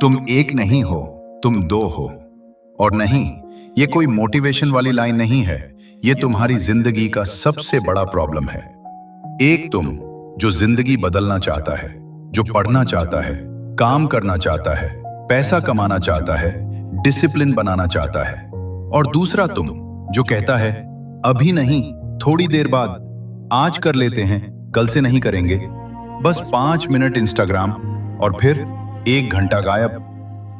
तुम एक नहीं हो, तुम दो हो। और नहीं, ये कोई मोटिवेशन वाली लाइन नहीं है, ये तुम्हारी जिंदगी का सबसे बड़ा प्रॉब्लम है। एक तुम जो जिंदगी बदलना चाहता है, जो पढ़ना चाहता है, काम करना चाहता है, पैसा कमाना चाहता है, डिसिप्लिन बनाना चाहता है। और दूसरा तुम जो कहता है अभी नहीं, थोड़ी देर बाद, आज कर लेते हैं, कल से नहीं करेंगे। बस 5 मिनट इंस्टाग्राम और फिर 1 घंटा गायब।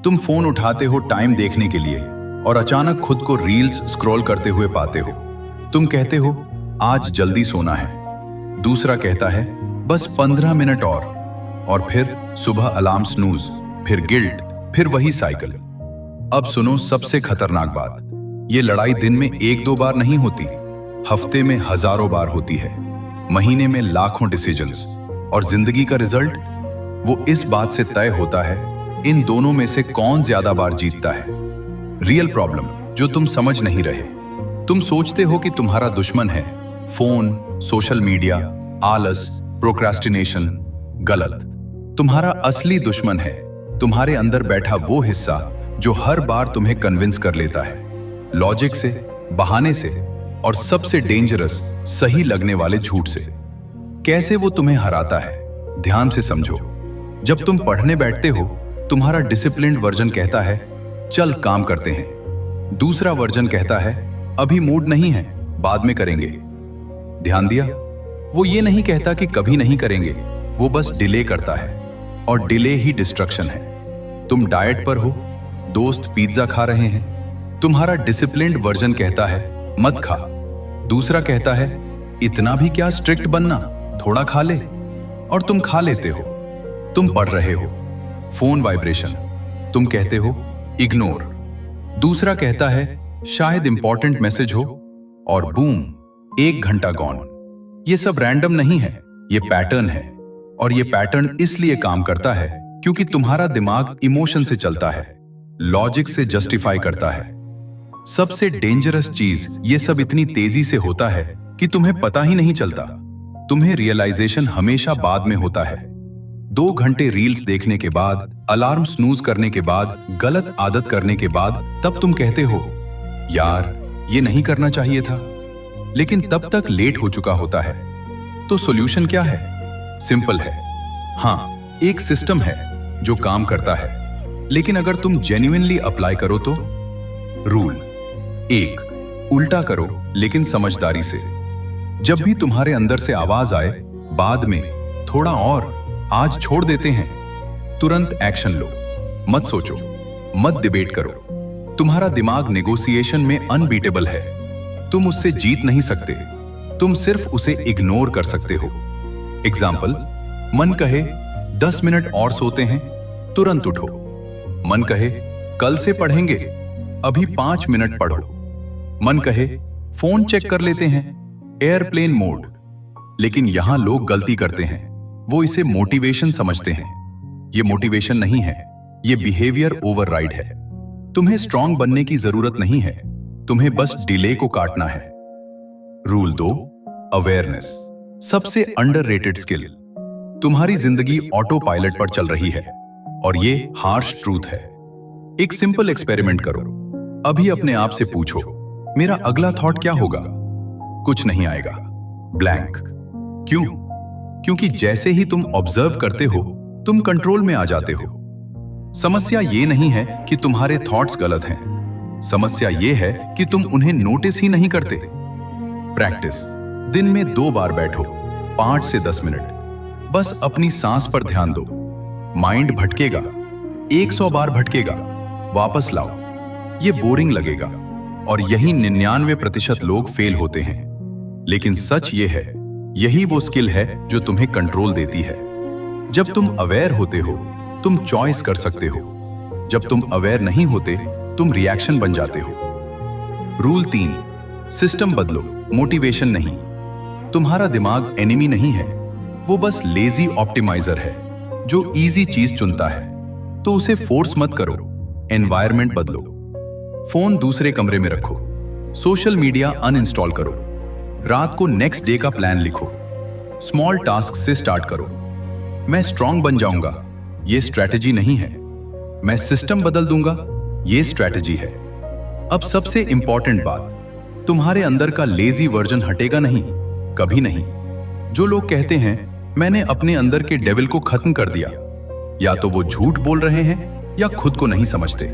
तुम फोन उठाते हो टाइम देखने के लिए और अचानक खुद को रील्स स्क्रॉल करते हुए पाते हो। तुम कहते हो आज जल्दी सोना है। दूसरा कहता है बस 15 मिनट और फिर सुबह अलार्म स्नूज, फिर गिल्ट, फिर वही साइकिल। अब सुनो सबसे खतरनाक बात, ये लड़ाई दिन में 1-2 बार नहीं होती, हफ्ते में हजारों बार होती है, महीने में लाखों डिसीजंस। और जिंदगी का रिजल्ट वो इस बात से तय होता है इन दोनों में से कौन ज्यादा बार जीतता है। रियल प्रॉब्लम जो तुम समझ नहीं रहे, तुम सोचते हो कि तुम्हारा दुश्मन है फोन, सोशल मीडिया, आलस, प्रोक्रास्टिनेशन। गलत। तुम्हारा असली दुश्मन है तुम्हारे अंदर बैठा वो हिस्सा जो हर बार तुम्हें कन्विंस कर लेता है, लॉजिक से, बहाने से और सबसे डेंजरस सही लगने वाले झूठ से। कैसे वो तुम्हें हराता है, ध्यान से समझो। जब तुम पढ़ने बैठते हो, तुम्हारा डिसिप्लिन्ड वर्जन कहता है चल काम करते हैं। दूसरा वर्जन कहता है अभी मूड नहीं है, बाद में करेंगे। ध्यान दिया? वो ये नहीं कहता कि कभी नहीं करेंगे, वो बस डिले करता है, और डिले ही डिस्ट्रक्शन है। तुम डाइट पर हो, दोस्त पिज्जा खा रहे हैं, तुम्हारा डिसिप्लिन्ड वर्जन कहता है मत खा। दूसरा कहता है इतना भी क्या स्ट्रिक्ट बनना, थोड़ा खा ले, और तुम खा लेते हो। तुम पढ़ रहे हो, फोन वाइब्रेशन, तुम कहते हो इग्नोर। दूसरा कहता है शायद इंपॉर्टेंट मैसेज हो, और बूम, 1 घंटा गॉन। ये सब रैंडम नहीं है, ये पैटर्न है। और ये पैटर्न इसलिए काम करता है क्योंकि तुम्हारा दिमाग इमोशन से चलता है, लॉजिक से जस्टिफाई करता है। सबसे डेंजरस चीज, ये सब इतनी तेजी से होता है कि तुम्हें पता ही नहीं चलता। तुम्हें रियलाइजेशन हमेशा बाद में होता है। 2 घंटे रील्स देखने के बाद, अलार्म स्नूज करने के बाद, गलत आदत करने के बाद, तब तुम कहते हो यार ये नहीं करना चाहिए था, लेकिन तब तक लेट हो चुका होता है। तो सॉल्यूशन क्या है? सिंपल है। हाँ, एक सिस्टम है जो काम करता है, लेकिन अगर तुम जेन्युइनली अप्लाई करो तो। रूल 1, उल्टा करो लेकिन समझदारी से। जब भी तुम्हारे अंदर से आवाज आए बाद में, थोड़ा और, आज छोड़ देते हैं, तुरंत एक्शन लो। मत सोचो, मत डिबेट करो। तुम्हारा दिमाग नेगोशिएशन में अनबीटेबल है। तुम उससे जीत नहीं सकते, तुम सिर्फ उसे इग्नोर कर सकते हो। एग्जाम्पल, मन कहे 10 मिनट और सोते हैं, तुरंत उठो। मन कहे कल से पढ़ेंगे, अभी 5 मिनट पढ़ो। मन कहे फोन चेक कर लेते हैं, एयरप्लेन मोड। लेकिन यहां लोग गलती करते हैं, वो इसे मोटिवेशन समझते हैं। ये मोटिवेशन नहीं है, ये बिहेवियर ओवरराइड है। तुम्हें स्ट्रांग बनने की जरूरत नहीं है, तुम्हें बस डिले को काटना है। रूल 2, अवेयरनेस, सबसे अंडररेटेड स्किल। तुम्हारी जिंदगी ऑटो पायलट पर चल रही है, और ये हार्श ट्रूथ है। एक सिंपल एक्सपेरिमेंट करो। अभी अपने आप से पूछो मेरा अगला थॉट क्या होगा? कुछ नहीं आएगा, ब्लैंक। क्यों? क्योंकि जैसे ही तुम ऑब्जर्व करते हो, तुम कंट्रोल में आ जाते हो। समस्या ये नहीं है कि तुम्हारे थॉट्स गलत हैं, समस्या ये है कि तुम उन्हें नोटिस ही नहीं करते। प्रैक्टिस, दिन में 2 बार बैठो, 5 से 10 मिनट, बस अपनी सांस पर ध्यान दो। माइंड भटकेगा, 100 बार भटकेगा, वापस लाओ। ये बोरिंग लगेगा, और यही 99% लोग फेल होते हैं। लेकिन सच ये है, यही वो स्किल है जो तुम्हें कंट्रोल देती है। जब तुम अवेयर होते हो, तुम चॉइस कर सकते हो। जब तुम अवेयर नहीं होते, तुम रिएक्शन बन जाते हो। रूल 3, सिस्टम बदलो, मोटिवेशन नहीं। तुम्हारा दिमाग एनिमी नहीं है, वो बस लेजी ऑप्टिमाइजर है जो इजी चीज चुनता है। तो उसे फोर्स मत करो, एनवायरनमेंट बदलो। फोन दूसरे कमरे में रखो, सोशल मीडिया अनइंस्टॉल करो, रात को नेक्स्ट डे का प्लान लिखो, स्मॉल टास्क से स्टार्ट करो। मैं स्ट्रांग बन जाऊंगा, ये स्ट्रैटेजी नहीं है, मैं सिस्टम बदल दूंगा, ये स्ट्रैटेजी है। अब सबसे इंपॉर्टेंट बात, तुम्हारे अंदर का लेजी वर्जन हटेगा नहीं, कभी नहीं। जो लोग कहते हैं मैंने अपने अंदर के डेविल को खत्म कर दिया, या तो वो झूठ बोल रहे हैं या खुद को नहीं समझते।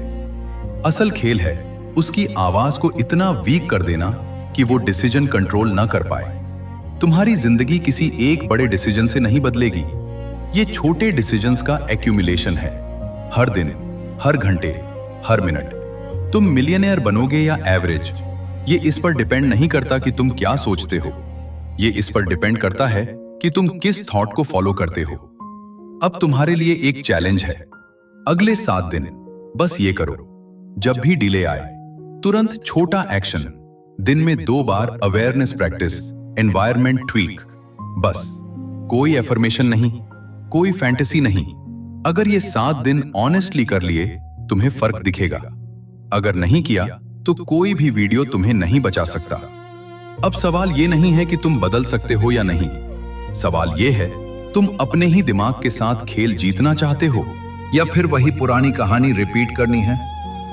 असल खेल है उसकी आवाज को इतना वीक कर देना कि वो डिसीजन कंट्रोल ना कर पाए। तुम्हारी जिंदगी किसी एक बड़े डिसीजन से नहीं बदलेगी, ये छोटे डिसीजंस का एक्यूमुलेशन है। हर दिन, हर घंटे, हर मिनट। तुम मिलियनेयर बनोगे या एवरेज, ये इस पर डिपेंड नहीं करता कि तुम क्या सोचते हो, ये इस पर डिपेंड करता है कि तुम किस थॉट को फॉलो करते हो। अब तुम्हारे लिए एक चैलेंज है, अगले 7 दिन बस ये करो, जब भी डिले आए तुरंत छोटा एक्शन, दिन में 2 बार अवेयरनेस प्रैक्टिस, एनवायरनमेंट ट्वीक, बस। कोई एफर्मेशन नहीं, कोई फैंटेसी नहीं। अगर ये 7 दिन ऑनेस्टली कर लिए तुम्हें फर्क दिखेगा। अगर नहीं किया तो कोई भी वीडियो तुम्हें नहीं बचा सकता। अब सवाल ये नहीं है कि तुम बदल सकते हो या नहीं, सवाल ये है तुम अपने ही दिमाग के साथ खेल जीतना चाहते हो या फिर वही पुरानी कहानी रिपीट करनी है।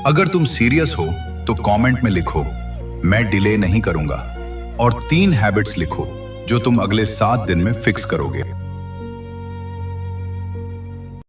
अगर तुम सीरियस हो तो कमेंट में लिखो मैं डिले नहीं करूंगा, और 3 हैबिट्स लिखो जो तुम अगले 7 दिन में फिक्स करोगे।